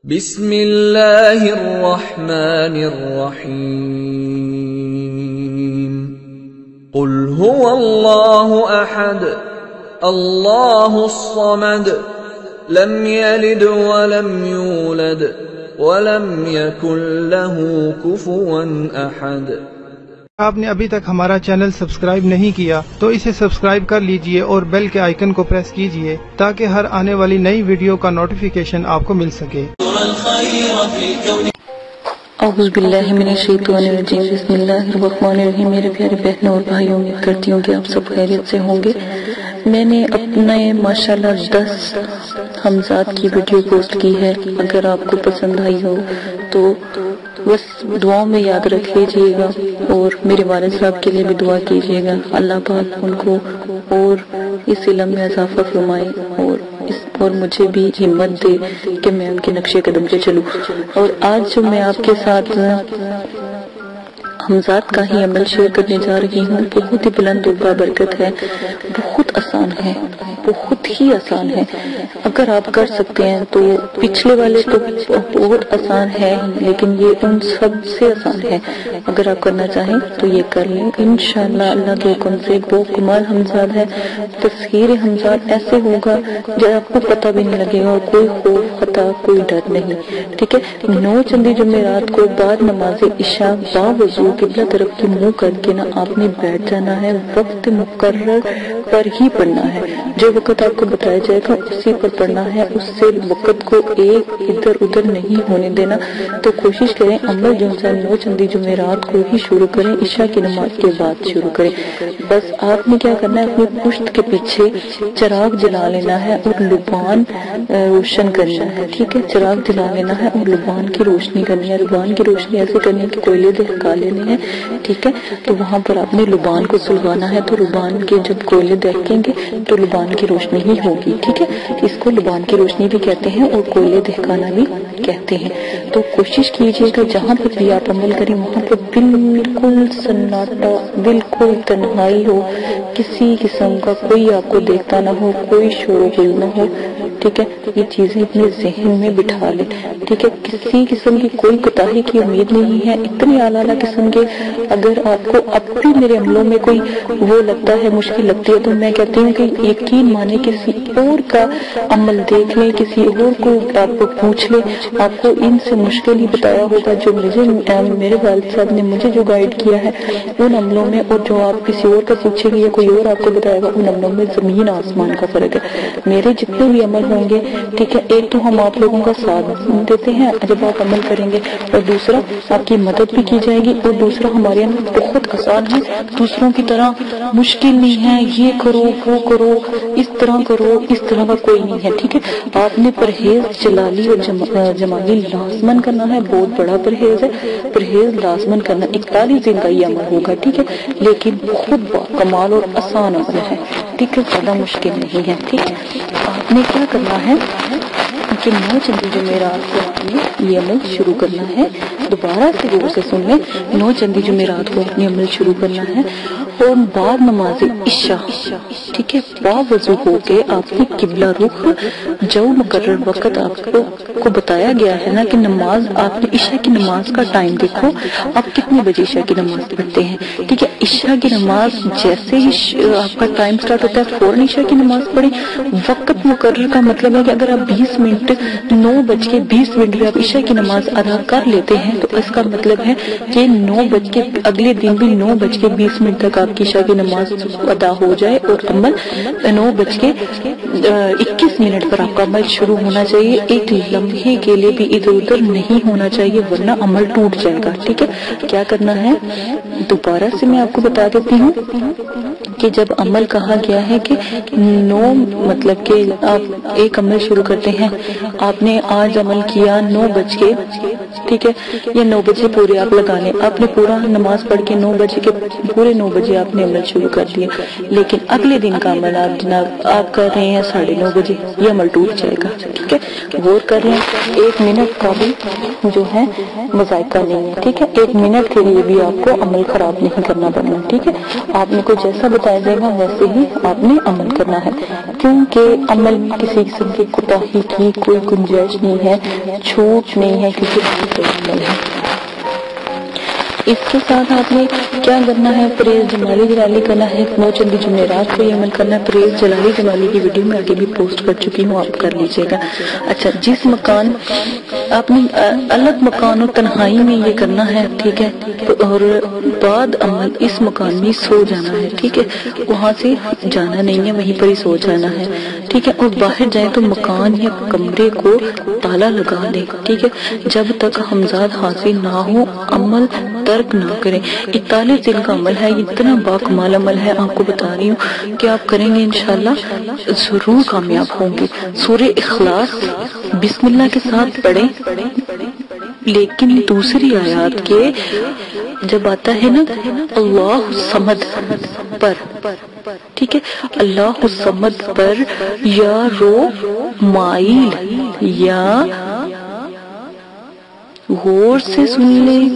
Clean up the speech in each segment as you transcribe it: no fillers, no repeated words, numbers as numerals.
بسم اللہ الرحمن الرحیم قل هو اللہ احد اللہ الصمد لم یلد ولم یولد ولم یکن له کفوا احد۔ آپ نے ابھی تک ہمارا چینل سبسکرائب نہیں کیا تو اسے سبسکرائب کر لیجئے اور بیل کے آئیکن کو پریس کیجئے تاکہ ہر آنے والی نئی ویڈیو کا نوٹیفیکیشن آپ کو مل سکے۔ اعوذ باللہ من الشیطان الرجیم، بسم اللہ الرحمن الرحیم۔ میرے پیارے بہنوں اور بھائیوں، امید کرتی ہوں کہ آپ سب خیریت سے ہوں گے۔ میں نے اپنے ماشاءاللہ 10 حمزات کی ویڈیو پوسٹ کی ہے، اگر آپ کو پسند آئی ہو تو بس دعاؤں میں یاد رکھ لیجئے گا اور میرے والد صاحب کے لیے بھی دعا کیجئے گا، اللہ پاک ان کو اور اس علم میں اضافہ فرمائے اور مجھے بھی ہمت دے کہ میں ان کے نقشے قدم پہ چلوں۔ اور آج جو میں آپ کے ساتھ حمزات کا ہی عمل شیئر کرنے جا رہی ہوں، بہت ہی بلند و بابرکت ہے، بہت آسان ہے، بہت ہی آسان ہے۔ اگر آپ کر سکتے ہیں تو پچھلے والے تو بہت آسان ہے، لیکن یہ ان سب سے آسان ہے۔ اگر آپ کرنا چاہیں تو یہ کر لیں، انشاءاللہ اللہ کے حکم سے۔ بہت کمال حمزات ہے، تصویر حمزات ایسے ہوگا جو آپ کو پتہ بھی نہیں لگے گا، اور کوئی خوف خطا کوئی ڈر نہیں، ٹھیک ہے۔ 9 چندی جمعرات کو بعد نماز عشاء باوضو قبلہ طرف کی منہ کر کے نا آپ نے بیٹھ جانا ہے، وقت مقرر پر ہی پڑھنا ہے۔ جو وقت آپ کو بتایا جائے گا اسی پر پڑھنا ہے، اس سے وقت کو ایک ادھر ادھر نہیں ہونے دینا۔ تو کوشش کریں عمل جو 9 چندی جمعرات کو ہی شروع کریں، عشاء کی نماز کے بعد شروع کریں۔ بس آپ نے کیا کرنا ہے، اپنی پشت کے پیچھے چراغ جلا لینا ہے اور لبان روشن کرنا ہے، ٹھیک ہے۔ چراغ جلا لینا ہے اور لبان کی روشنی کرنی ہے۔ لبان کی روشنی ایسے کرنی ہے کہ کوئلے دہکا لینے ہیں، ٹھیک ہے۔ تو وہاں پر آپ نے لبان کو سلگانا ہے، تو لبان کے جب کوئلے دہکیں گے تو لبان کی روشنی ہی ہوگی، ٹھیک ہے۔ اس کو لبان کی روشنی بھی کہتے ہیں اور کوئلے دہکانا بھی کہتے ہیں۔ تو کوشش کیجئے گا جہاں پر بھی آپ عمل کریں وہاں پر بالکل سناٹا، بالکل تنہائی ہو، کسی قسم کا کوئی آپ کو دیکھتا نہ ہو، کوئی شور و غل نہ ہو، ٹھیک ہے۔ یہ چیزیں اپنے ذہن میں بٹھا لیں، ٹھیک ہے۔ کسی قسم کی کوئی کوتاہی کی امید نہیں ہے، اتنے اعلیٰ قسم کے اگر آپ کو اب بھی میرے عملوں میں کوئی وہ لگتا ہے، مشکل لگتی ہے، تو میں کہتی ہوں کہ یقین مانے کسی اور کا عمل دیکھ لیں، کسی اور کو آپ کو پوچھ لیں، آپ کو ان سے مشکل ہی بتایا ہوگا۔ جو مجھے میرے والد صاحب نے مجھے جو گائیڈ کیا ہے ان عملوں میں، اور جو آپ کسی اور کا پوچھیں گے یا کوئی اور آپ کو بتائے گا، ان عملوں میں زمین آسمان کا فرق ہے۔ میرے جتنے بھی عمل ہوں گے، ٹھیک ہے، ایک تو ہم آپ لوگوں کا ساتھ دیتے ہیں جب آپ عمل کریں گے، اور دوسرا آپ کی مدد بھی کی جائے گی، اور دوسرا ہمارے اندر بہت آسان ہے، دوسروں کی طرح مشکل نہیں ہے، یہ کرو وہ کرو اس طرح کرو، اس طرح کا کوئی نہیں ہے، ٹھیک ہے۔ آپ نے پرہیز جلالی اور جمالی لازمن کرنا ہے، بہت بڑا پرہیز ہے، پرہیز لازمن کرنا۔ 41 دن کا یہ عمل ہوگا، ٹھیک ہے، لیکن بہت کمال اور آسان عمل ہے، ٹھیک ہے، زیادہ مشکل نہیں ہے، ٹھیک ہے۔ آپ نے کیا کرنا ہے کہ 9 چندی جمعرات کو آپ نے یہ عمل شروع کرنا ہے۔ دوبارہ سے غور سے سن لیں، 9 چندی جمعرات کو اپنے عمل شروع کرنا ہے، اور بعد نماز عشاء، ٹھیک ہے، باوضو ہو کے آپ نے قبلہ رخ، جو مقرر وقت آپ کو بتایا گیا ہے نا کہ نماز آپ نے عشاء کی نماز کا ٹائم دیکھو، آپ کتنے بجے عشاء کی نماز پڑھتے ہیں، ٹھیک ہے۔ عشاء کی نماز جیسے ہی آپ کا ٹائم سٹارٹ ہوتا ہے فوراً عشاء کی نماز پڑھیں۔ وقت مقرر کا مطلب ہے کہ اگر آپ 20 منٹ 9:20 میں آپ عشاء کی نماز ادا کر لیتے ہیں تو اس کا مطلب ہے کہ اگلے دن بھی 9:20 تک آپ کی عشاء کی نماز ادا ہو جائے، اور عمل 9:21 پر آپ کا عمل شروع ہونا چاہیے۔ ایک لمحے کے لیے بھی ادھر ادھر نہیں ہونا چاہیے، ورنہ عمل ٹوٹ جائے گا، ٹھیک ہے۔ کیا کرنا ہے دوبارہ سے میں آپ کو بتا دیتی ہوں کہ جب عمل کہا گیا ہے کہ 9 مطلب کہ آپ ایک عمل شروع کرتے ہیں، آپ نے آج عمل کیا 9:20 ٹھیک ہے، یا 9 بجے پورے آپ لگا لیں، آپ نے پورا نماز پڑھ کے 9 بجے کے پورے 9 بجے آپ نے عمل شروع کر دیا، لیکن اگلے دن کا عمل آپ جناب آپ کر رہے ہیں 9:30 بجے، یہ عمل ٹوٹ جائے گا، ٹھیک ہے، غور کر لیں، 1 منٹ کا بھی جو ہے مذائقہ نہیں ہے، ٹھیک ہے، 1 منٹ کے لیے بھی آپ کو عمل خراب نہیں کرنا پڑنا، ٹھیک ہے، آپ نے کو جیسا بتایا جائے گا ویسے ہی آپ نے عمل کرنا ہے، کیونکہ عمل میں کسی قسم کی کوتاہی کی کوئی گنجائش نہیں ہے، چھوٹ نہیں ہے، کیونکہ عمل ہے۔ اس کے ساتھ آپ نے کیا کرنا ہے، پریز جمالی جلالی کرنا ہے، 9 چندی جمعرات کو یہ عمل کرنا ہے، پریز جلالی جمالی کی ویڈیو میں آگے بھی پوسٹ کر چکی ہوں، آپ کر لیجئے گا۔ اچھا، جس مکان آپ نے الگ مکان و تنہائی میں یہ کرنا ہے، ٹھیک ہے، اور بعد عمل اس مکان میں سو جانا ہے، ٹھیک ہے، وہاں سے جانا نہیں ہے، وہیں پر ہی سو جانا ہے، ٹھیک ہے، اور باہر جائیں تو مکان یا کمرے کو تالا لگا دیں، ٹھیک ہے، جب تک حمزات حاصل نہ ہو عمل ترک نہ کریں۔ 41 دن کا عمل ہے، یہ اتنا باکمال عمل ہے، آپ کو بتا رہی ہوں کہ آپ کریں گے انشاءاللہ ضرور کامیاب ہوں گے۔ سورہ اخلاص بسم اللہ کے ساتھ پڑھیں، لیکن دوسری آیات کے جب آتا ہے نا اللہ الصمد پر، ٹھیک ہے، اللہ الصمد پر یا رو مائل، یا غور سے سن لیں،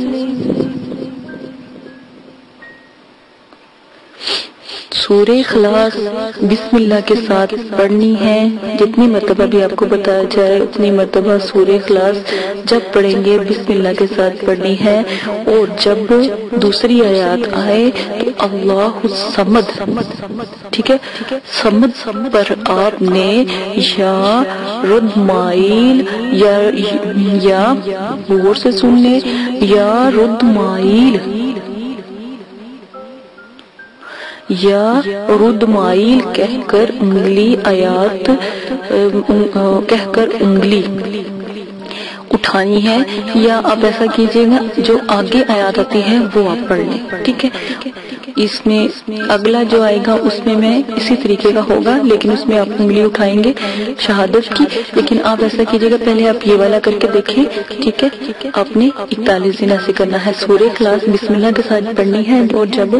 سورہ اخلاص بسم اللہ کے ساتھ پڑھنی ہے، جتنی مرتبہ بھی آپ کو بتایا جائے اتنی مرتبہ سورہ اخلاص جب پڑھیں گے بسم اللہ کے ساتھ پڑھنی ہے، اور جب دوسری آیات آئے تو اللہ الصمد، ٹھیک ہے، صمد پر آپ نے یا رد مائل یا غور سے سن لیں، یا رد مائل یا رد مائل کہہ کر انگلی آیات کہہ کر انگلی اٹھانی ہے، یا آپ ایسا کیجئے گا جو آگے آیات آتی ہے وہ آپ پڑھ لیں، ٹھیک ہے، اس میں اگلا جو آئے گا اس میں اسی طریقے کا ہوگا، لیکن اس میں آپ انگلی اٹھائیں گے شہادت کی، لیکن آپ ایسا کیجئے گا پہلے آپ یہ والا کر کے دیکھیں، ٹھیک ہے، آپ نے 41 دن ایسے کرنا ہے، سورہ اخلاص بسم اللہ کے ساتھ پڑھنی ہے، اور جب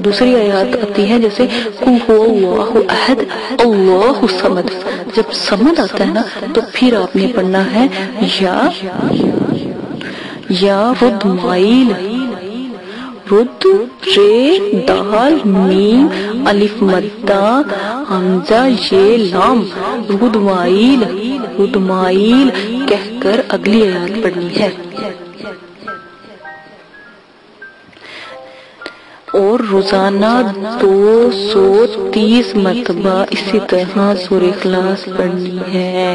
دوسری آیات آتی ہے جیسے قل هو اللہ احد اللہ الصمد، جب صمد آتا ہے نا تو پھر آپ نے پڑھنا ہے یا رد مائل، رد رے دال میم الف مدہ حمزہ یہ لام، رد مائل کہہ کر اگلی آیات پڑھنی ہے، اور روزانہ 230 مرتبہ اسی طرح سورہ اخلاص پڑھنی ہے،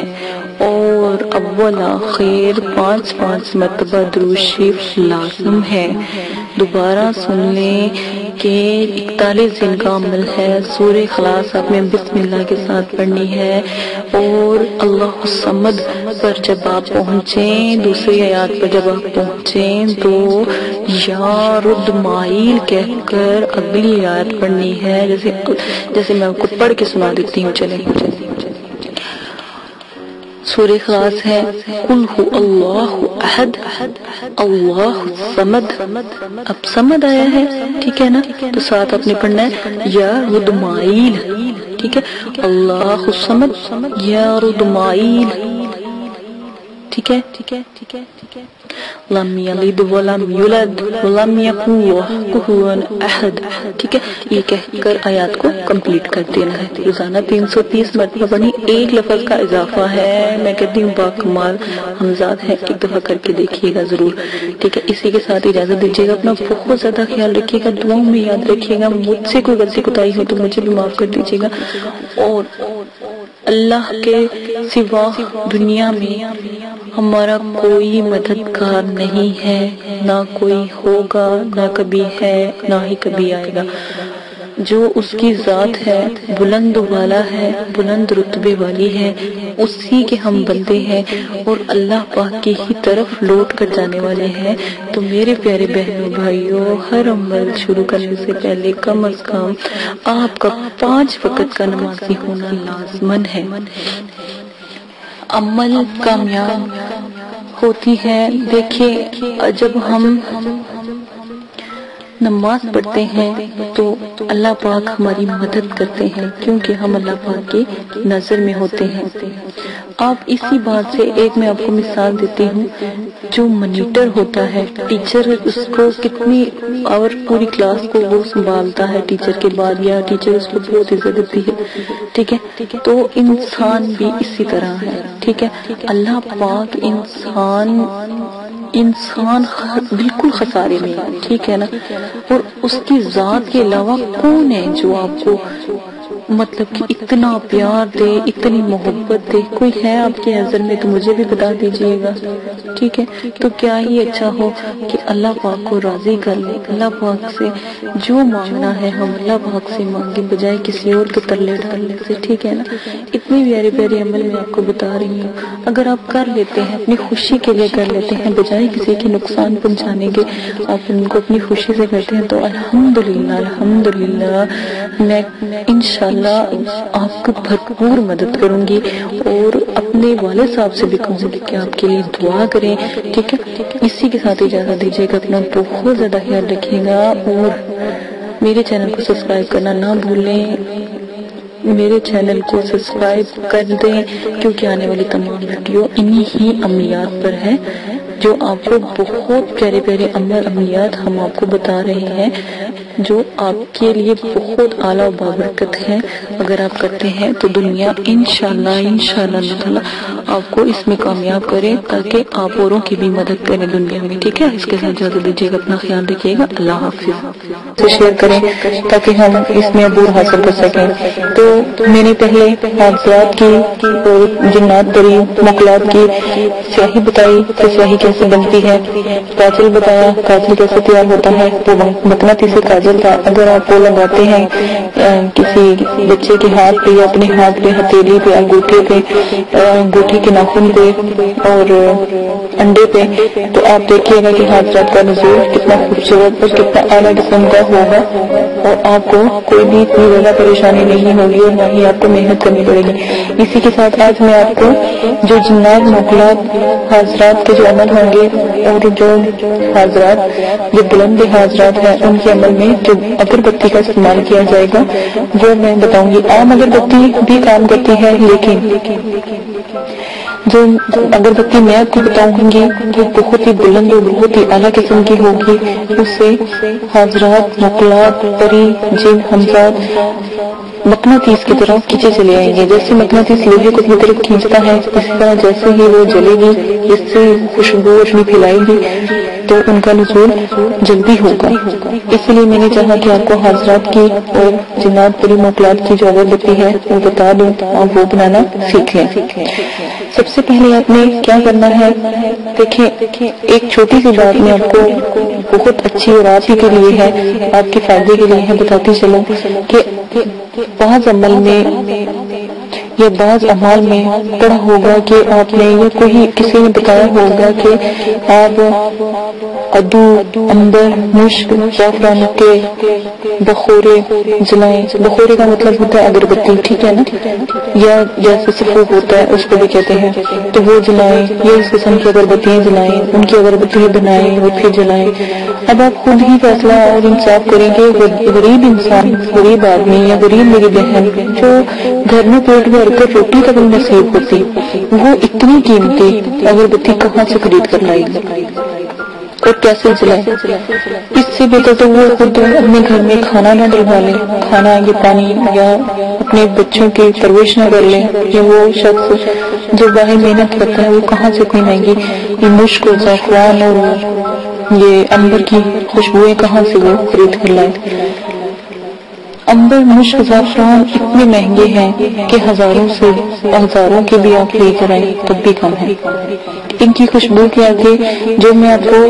اور اول آخر 5 مرتبہ درود شریف لازم ہے۔ دوبارہ سن لیں کہ 41 دن کا عمل ہے، سورہ اخلاص آپ میں بسم اللہ کے ساتھ پڑھنی ہے، اور اللہ الصمد پر جب آپ پہنچیں، دوسری آیات پر جب آپ پہنچیں تو یا رد مائل کہہ کر اگلی آیت پڑھنی ہے، جیسے میں آپ کو پڑھ کے سنا دیتی ہوں، چلیں۔ سورہ اخلاص ہے قل هو اللہ احد اللہ الصمد، اب صمد آیا ہے، ٹھیک ہے نا، تو ساتھ آپ نے پڑھنا ہے یا رد مائل، ٹھیک ہے، اللہ الصمد یا رد مائل، ٹھیک ہے، لم یلد ولم یولد ولم یکن لہ کفوا احد، ٹھیک ہے، یہ کہہ کر آیات کو کمپلیٹ کر دینا ہے، روزانہ 330 مرتبہ پڑھنی، ایک لفظ کا اضافہ ہے، میں کہتی ہوں باکمال حمزات ہے، ایک دفعہ کر کے دیکھیے گا ضرور، ٹھیک ہے، اسی کے ساتھ اجازت دیجیے گا، اپنا بہت زیادہ خیال رکھیے گا، دعاؤں میں یاد رکھیے گا، مجھ سے کوئی غلطی کوتاہی ہو تو مجھے بھی معاف کر دیجیے گا، اور اللہ کے سوا دنیا میں ہمارا کوئی مددگار نہیں ہے، نہ کوئی ہوگا، نہ کبھی ہے، نہ ہی کبھی آئے گا، جو اس کی ذات ہے بلند والا ہے، بلند رتبے والی ہے، اسی کے ہم بندے ہیں، اور اللہ پاک کی ہی طرف لوٹ کر جانے والے ہیں، تو میرے پیارے بہنوں بھائیوں، ہر عمل شروع کرنے سے پہلے کم از کم آپ کا 5 وقت کا نمازی ہونا لازمن ہے۔ عمل کامیاب ہوتی ہے. دیکھیے جب ہم نماز پڑھتے ہیں تو اللہ پاک ہماری مدد کرتے ہیں کیونکہ ہم اللہ پاک کی نظر میں ہوتے ہیں. آپ اسی بات سے ایک میں آپ کو مثال دیتی ہوں. جو مانیٹر ہوتا ہے ٹیچر اس کو کتنی اور پوری کلاس کو وہ سنبھالتا ہے ٹیچر کے بعد، یا ٹیچر اس کو بہت عزت دیتی ہے. ٹھیک ہے، تو انسان بھی اسی طرح ہے. ٹھیک ہے، اللہ پاک انسان بالکل خسارے میں ہے. ٹھیک ہے نا، اور اس کی ذات کے علاوہ کون ہے جو آپ کو مطلب کہ اتنا پیار دے، اتنی محبت دے؟ کوئی ہے آپ کے نظر میں تو مجھے بھی بتا دیجئے گا. ٹھیک ہے، تو کیا ہی اچھا ہو کہ اللہ پاک کو راضی کر لیں. اللہ پاک سے جو مانگنا ہے ہم اللہ پاک سے مانگیں بجائے کسی اور کے تلے ڈالنے سے. ٹھیک ہے نا، اتنے پیارے پیارے عمل میں آپ کو بتا رہی ہوں. اگر آپ کر لیتے ہیں اپنی خوشی کے لیے کر لیتے ہیں بجائے کسی کے نقصان پہنچانے کے، آپ ان کو اپنی خوشی سے کرتے ہیں تو الحمدللہ الحمدللہ میں انشاءاللہ آپ کو بھرپور مدد کروں گی، اور اپنے والد صاحب سے بھی کہوں گی کہ آپ کے لیے دعا کریں. ٹھیک ہے، اسی کے ساتھ اجازت دیجیے گا. اپنا بہت زیادہ خیال رکھیے گا اور میرے چینل کو سبسکرائب کرنا نہ بھولیں. میرے چینل کو سبسکرائب کر دیں کیونکہ آنے والی تمام ویڈیو انہی ہی عملیات پر ہے، جو آپ کو بہت پیارے پیارے عملیات ہم آپ کو بتا رہے ہیں جو آپ کے لیے بہت اعلیٰ و بابرکت ہے. اگر آپ کرتے ہیں تو دنیا انشاءاللہ اللہ تعالیٰ آپ کو اس میں کامیاب کرے تاکہ آپ اوروں کی بھی مدد کریں دنیا میں. ٹھیک ہے، اس کے ساتھ اجازت دیجیے گا. اپنا خیال رکھیے گا. اللہ حافظ. شیئر کریں تاکہ ہم اس میں عبور حاصل کر سکیں. تو میں نے پہلے حادثات کی اور جنات دری مقلات کی سیاہی بتائی کہ سیاہی کیسے بنتی ہے، کاجل بتایا کاجل کیسے تیار ہوتا ہے. وہ مقناطیسی کاجل تھا. اگر آپ وہ لگاتے ہیں کسی بچے کے ہاتھ پہ یا اپنے ہاتھ پہ، ہتھیلی پہ، انگوٹھے پہ، انگوٹھی کے ناخن پہ اور انڈے پہ، تو آپ دیکھیے گا کہ حادثات کا نزول کتنا خوبصورت اور کتنا اعلیٰ قسم کا ہوگا، اور آپ کو کوئی بھی اتنی زیادہ پریشانی نہیں ہوگی اور نہ ہی آپ کو محنت کرنی پڑے گی. اسی کے ساتھ آج میں آپ کو جو جنات مقلات حاضرات کے جو عمل ہوں گے اور جو حاضرات جو بلند حاضرات ہیں ان کے عمل میں جو اگربتی کا استعمال کیا جائے گا وہ میں بتاؤں گی. عام اگربتی بھی کام کرتی ہے لیکن جو اگربتی میں آپ کو بتاؤں گی وہ بہت ہی بلند اور بہت ہی اعلیٰ قسم کی ہوگی. اس سے حاضرات مقلات پری جن حمزات مقناطیس کی طرف کھینچے چلے آئیں گے. جیسے مقناطیس لوہے کو اپنی طرف کھینچتا ہے اس طرح جیسے ہی وہ جلے گی اس سے خوشبو روشنی پھیلائے گی تو ان کا نزول جلدی ہوگا. اس لیے میں نے چاہا کہ آپ کو حاضرات کی اور جنات پری مقلات کی جو اگربتی ہے وہ بتا دوں، آپ وہ بنانا سیکھ لیں. سب سے پہلے آپ نے کیا کرنا ہے، دیکھیں ایک چھوٹی سی بات میں آپ کو بہت اچھی اور آپ ہی کے لیے ہے، آپ کے فائدے کے لیے ہے، بتاتی چلوں کہ بعض عمل میں یا بعض اعمال میں پڑھا ہوگا کہ آپ نے یا کوئی کسی نے بتایا ہوگا کہ آپ ادو عنبر مشک زعفران کے بخورے جلائیں. بخورے کا مطلب ہوتا ہے اگربتی. ٹھیک ہے نا، یا جیسے سفوف ہوتا ہے اس کو بھی کہتے ہیں، تو وہ جلائیں یا اس قسم کی اگربتیاں جلائیں، ان کی اگربتیاں بنائیں اور پھر جلائیں. اب آپ خود ہی فیصلہ اور انصاف کریں کہ غریب انسان، غریب آدمی یا غریب میری بہن جو گھر میں پیٹ بھر کر روٹی تک نصیب ہوتی، وہ اتنی قیمتی اگربتی کہاں سے خرید کر لائے گی اور کیسے جلائے؟ اس سے بہتر تو وہ خود اپنے گھر میں کھانا نہ ڈلوا لیں، کھانا یا پانی یا اپنے بچوں کی پرورش نہ کر لیں. یا وہ شخص جو باہر محنت کرتا ہے وہ کہاں سے اتنی مہنگی یہ مشک و زعفران اور یہ عنبر کی خوشبوئیں کہاں سے وہ خرید کر لائے؟ عنبر مشک زعفران اتنے مہنگے ہیں کہ ہزاروں کے بھی آپ لے کر آئیں تب بھی کم ہے. ان کی خوشبو کے آگے جو میں آپ کو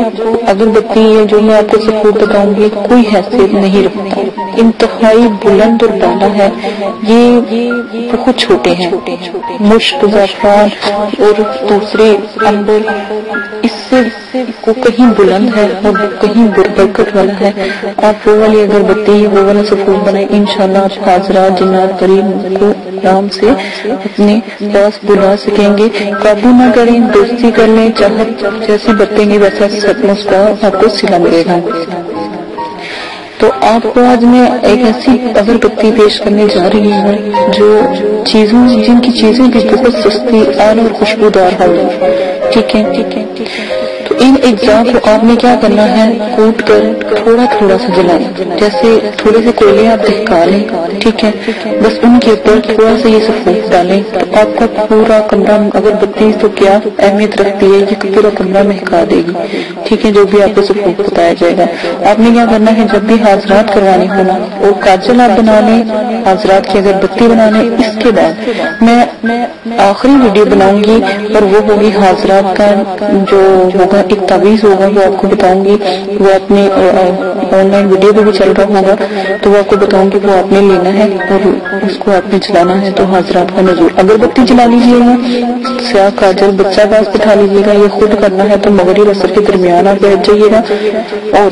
اگربتی یا جو میں آپ کو سفود بتاؤں گی کوئی حیثیت نہیں رکھتا. انتہائی بلند اور بالا ہے، یہ بہت چھوٹے ہیں. مشک زعفران اور دوسرے عنبر اس سے وہ کہیں بلند ہے اور کہیں برکت والا ہے. آپ وہ والی اگربتی وہ والا سفود بنائیں، انشاءاللہ آپ حاضرات جنات قریب کو آرام سے اپنے پاس بلا سکیں گے. قابو نہ کریں، دوستی کر لیں، چاہت جیسی برتیں گے ویسا مسکا آپ کو سلا ملے گا. تو آپ کو آج میں ایک ایسی اگربتی پیش کرنے جا رہی ہوں جو چیزوں جن کی چیزیں بھی بہت سستی اور خوشبودار ہوں. ٹھیک ہے، تو ان اجزاء کو آپ نے کیا کرنا ہے، کوٹ کر تھوڑا تھوڑا سا جلائیں. جیسے تھوڑے سے کوئلے آپ دہکا لیں، ٹھیک ہے، بس ان کے اوپر تھوڑا سا یہ سفوف ڈالیں تو آپ کا پورا کمرہ، اگربتی تو کیا اہمیت رکھتی ہے، یہ پورا کمرہ مہکا دے گی. ٹھیک ہے، جو بھی آپ کو سفوف بتایا جائے گا. آپ نے کیا کرنا ہے، جب بھی حاضرات کروانی ہونا اور کاجل آپ بنا لیں، حاضرات کی اگربتی بنا لیں. اس کے بعد میں آخری ویڈیو بناؤں گی اور وہ ہوگی حاضرات کا جو ہوگا ایک تعویذ ہوگا، وہ آپ کو بتاؤں گی. وہ اپنے آن لائن ویڈیو پہ بھی چل رہا ہوگا تو وہ آپ کو بتاؤں گی، وہ آپ نے لینا ہے اور اس کو آپ نے چلانا ہے. تو حاضرات کا نزول اگربتی جلا لیجیے گا، سیاہ کاجل بچہ پاس بٹھا لیجیے گا. یہ خود کرنا ہے تو مغرب عصر کے درمیان آپ بیٹھ جائیے گا اور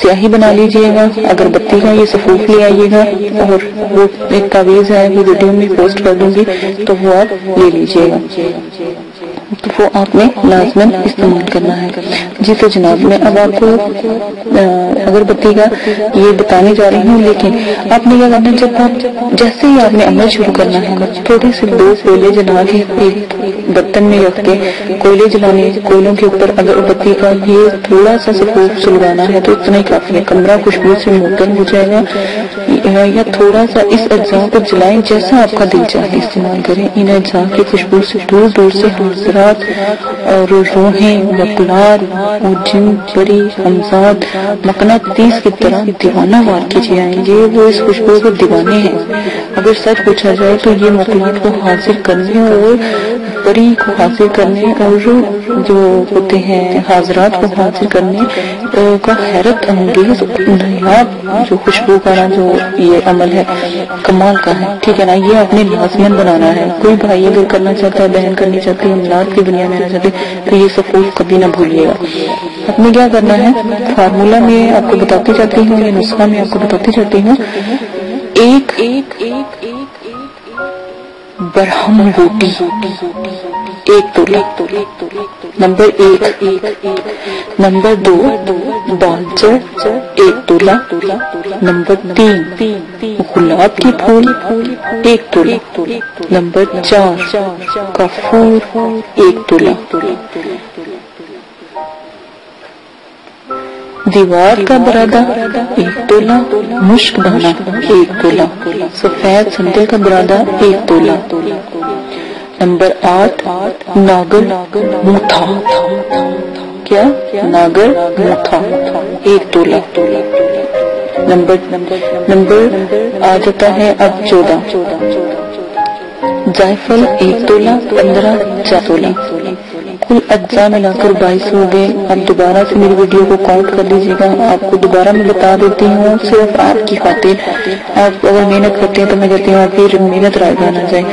سیاہی بنا لیجیے گا. اگربتی کا یہ سفوف لے آئیے گا اور وہ ایک تعویذ ہے، وہ ویڈیو میں پوسٹ کر دوں گی تو وہ آپ لے لیجیے گا. تو وہ آپ نے لازماً استعمال کرنا ہے. جی تو جناب میں اب آپ کو اگربتی کا یہ بتانے جا رہی ہوں، لیکن آپ نے کیا کرنا ہے، جب آپ جیسے ہی آپ نے عمل شروع کرنا ہے، تھوڑے سے 2 کوئلے جلا کے ایک برتن میں رکھ کے کوئلے جلانے، کوئلوں کے اوپر اگربتی کا یہ تھوڑا سا سفوف سلگانا ہے تو اتنا ہی کافی ہے. کمرہ خوشبو سے معطر ہو جائے گا. یا تھوڑا سا اس اجزاء پر جلائیں، جیسا آپ کا دل چاہے استعمال کریں. ان اجزاء کی خوشبو سے دور دور سے حاضرات اور روحیں، مقلات اور جن پری ہمزاد مقناطیس کی طرح دیوانہ وار کیجیے آئیں گے. وہ اس خوشبو کے دیوانے ہیں. اگر سچ پوچھا جائے تو یہ مقلات کو حاصل کرنے اور پری کو حاصل کرنے اور جو ہوتے ہیں حاضرات کو حاصل کرنے کا حیرت انگیز نایاب جو خوشبو کا جو یہ عمل ہے کمال کا ہے. ٹھیک ہے نا، یہ آپ نے لازماً بنانا ہے. کوئی بھائی اگر کرنا چاہتا ہے، بہن کرنی چاہتی ہے، املاک کی دنیا میں آنا چاہتے تو یہ سفوف کبھی نہ بھولیے گا. آپ نے کیا کرنا ہے، فارمولہ میں آپ کو بتاتی جاتی ہوں، یہ نسخہ میں آپ کو بتاتی جاتی ہوں. ایک برہم بوٹی 1 تولہ، نمبر 1. نمبر 2 بالچر 1 تولہ. نمبر 3 گلاب کے پھول 1 تولہ. نمبر 4 کافور 1 تولہ. دیوار کا برادہ 1 تولہ. مشک دانہ 1 تولہ. سفید سندل کا برادہ 1 تولہ. نمبر 8 ناگر موتھا. کیا؟ ناگر موتھا 1 تولہ. نمبر آ جاتا ہے اب 14. جائفل 1 تولہ. 15 4 تولہ. کل اجزاء ملا کر 22 ہو گئے. اب دوبارہ سے میری ویڈیو کو کاؤنٹ کر لیجیے گا. آپ کو دوبارہ میں بتا دیتی ہوں صرف آپ کی خاطر. آپ اگر محنت کرتے ہیں تو میں کہتی ہوں آپ کی محنت رائے نہ جائے.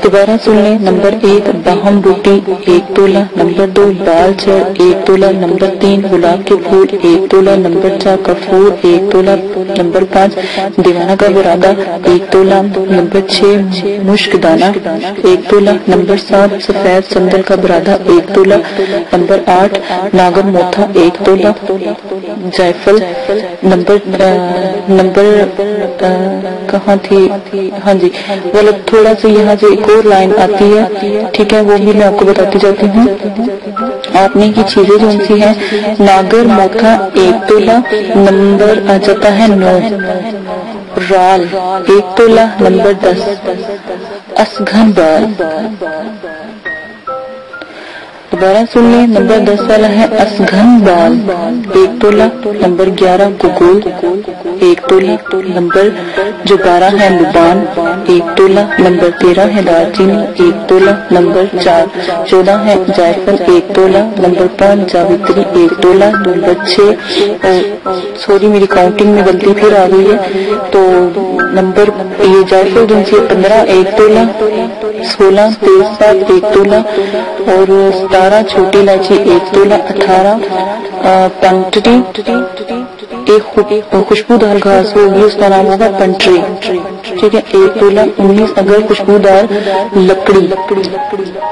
دوبارہ سن لیں. نمبر 1 باہم بوٹی 1 تولہ. نمبر 2 بال چر 1 تولہ. نمبر 3 گلاب کے پھول 1 تولہ. نمبر 4 کفور 1 تولہ. نمبر 5 دیوانہ کا برادہ 1 تولہ. نمبر 6 مشک دانہ 1 تولہ. نمبر 7 سفید سندل کا برادہ 1 تولہ. نمبر 8 ناگر موتھا 1 تولہ. جائفل نمبر کہاں تھی، ہاں جی غلط، تھوڑا سا یہاں سے ایک اور لائن آتی ہے. ٹھیک ہے، وہ بھی میں آپ کو بتاتی جاتی ہوں. آپ نے کی چیزیں جو سی ہیں، ناگر موتھا 1 تولہ. نمبر آ جاتا ہے 9 رال 1 تولہ. نمبر 10 اسگھن بال. دوبارہ سن لیں. نمبر 10 والا ہے اسگھن بال 1 تولہ. نمبر 11 گگول 1 تولہ. نمبر جو 12 ہے لبان 1 تولہ. نمبر 13 ہے دار چینی 1 تولہ. نمبر 14 ہے جائفل 1 تولہ. نمبر 5 جاوتری 1 تولہ. نمبر 6 سوری میری کاؤنٹنگ میں غلطی پھر آ گئی ہے، تو نمبر یہ جائفل جو 15 1 تولہ. 16 تیزپات 1 تولہ. اور 17 چھوٹی الائچی 1 تولہ. 18 پنٹری ایک خوشبودار گھاس ہوگی، اس کا نام ہوگا پنٹری، ٹھیک ہے. 1 تولہ 19 اگر خوشبودار لکڑی،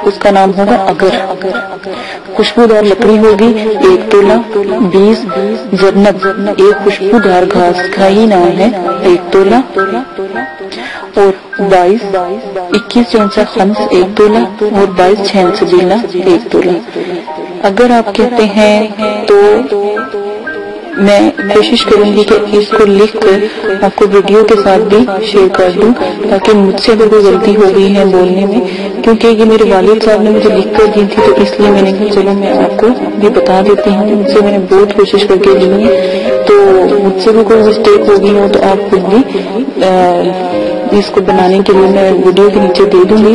اس کا نام ہوگا اگر. خوشبودار لکڑی ہوگی 1 تولہ. 20 زرنب، ایک خوشبودار گھاس کا ہی نام ہے 1 تولہ. اور 21 چونسا خمس 1 تولہ، اور 22 چھین سبیلہ 1 تولہ. اگر آپ کہتے ہیں تو میں کوشش کروں گی کہ اس کو لکھ کر آپ کو ویڈیو کے ساتھ بھی شیئر کر دوں، تاکہ مجھ سے اگر کوئی غلطی ہو گئی ہے بولنے میں، کیونکہ یہ میرے والد صاحب نے مجھے لکھ کر دی تھی، تو اس لیے میں نے کہا چلو میں آپ کو بھی بتا دیتی ہوں. مجھ سے میں نے بہت کوشش کر کے لی ہے، تو مجھ سے بھی کوئی مسٹیک ہوگی ہو تو آپ خود بھی اس کو بنانے کے لیے میں ویڈیو کے نیچے دے دوں گی،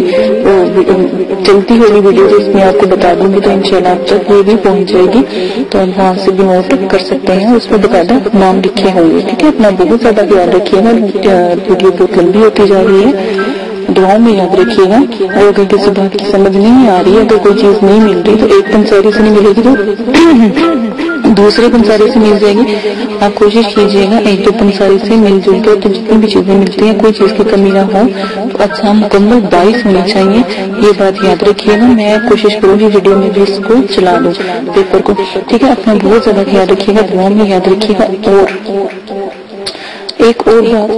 چلتی ہوگی ویڈیو تو اس میں آپ کو بتا دوں گی، تو انشاءاللہ آپ تک یہ بھی پہنچ جائے گی، تو آپ وہاں سے بھی نوٹ کر سکتے ہیں. اس میں باقاعدہ نام لکھے ہوں گے، ٹھیک ہے. اپنا بہت زیادہ خیال رکھیے گا، ویڈیو بہت لمبی ہوتی جا رہی ہے. دعاؤں میں یاد رکھیے گا، اور اگر کسی بات کی سمجھ نہیں آ رہی ہے، اگر کوئی چیز نہیں مل رہی، تو ایک پنساری سے نہیں ملے گی تو دوسرے پنساری سے مل جائے گی. آپ کوشش کیجیے گا 1-2 پنساری سے مل جل کے، تو جتنی بھی چیزیں ملتی ہیں کوئی چیز کی کمی نہ ہو، تو اچھا مکمل 22 ہونی چاہیے. یہ بات یاد رکھیے گا. میں کوشش کروں گی ویڈیو میں بھی اس کو چلا دوں پیپر کو، ٹھیک ہے. اپنا بہت زیادہ خیال رکھیے گا، دعاؤں میں یاد رکھیے گا. اور ایک اور بات،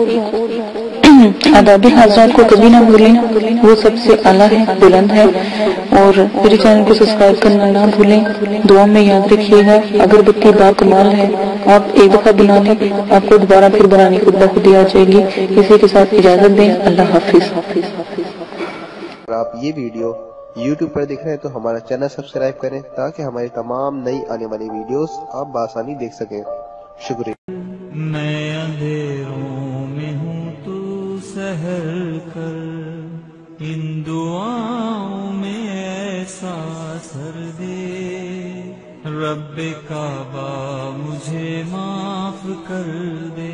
آداب حضرات کو کبھی نہ بھولیں، وہ سب سے اعلیٰ ہے، بلند ہے. اور میرے چینل کو سبسکرائب کرنا نہ بھولیں. دعا میں یاد رکھیے گا. اگر بتی با کمال ہے، آپ ایک دفعہ بنا لیں، آپ کو دوبارہ پھر بنانے کی خود ہی آ جائے گی. اسی کے ساتھ اجازت دیں. اللہ حافظ. اگر آپ یہ ویڈیو YouTube پر دیکھ رہے ہیں تو ہمارا چینل سبسکرائب کریں، تاکہ ہماری تمام نئی آنے والی ویڈیوز آپ بآسانی دیکھ سکیں. شکریہ. میں اندھیروں میں ہوں تو سحر کر، ان دعاؤں میں ایسا اثر دے، رب کعبہ مجھے معاف کر دے.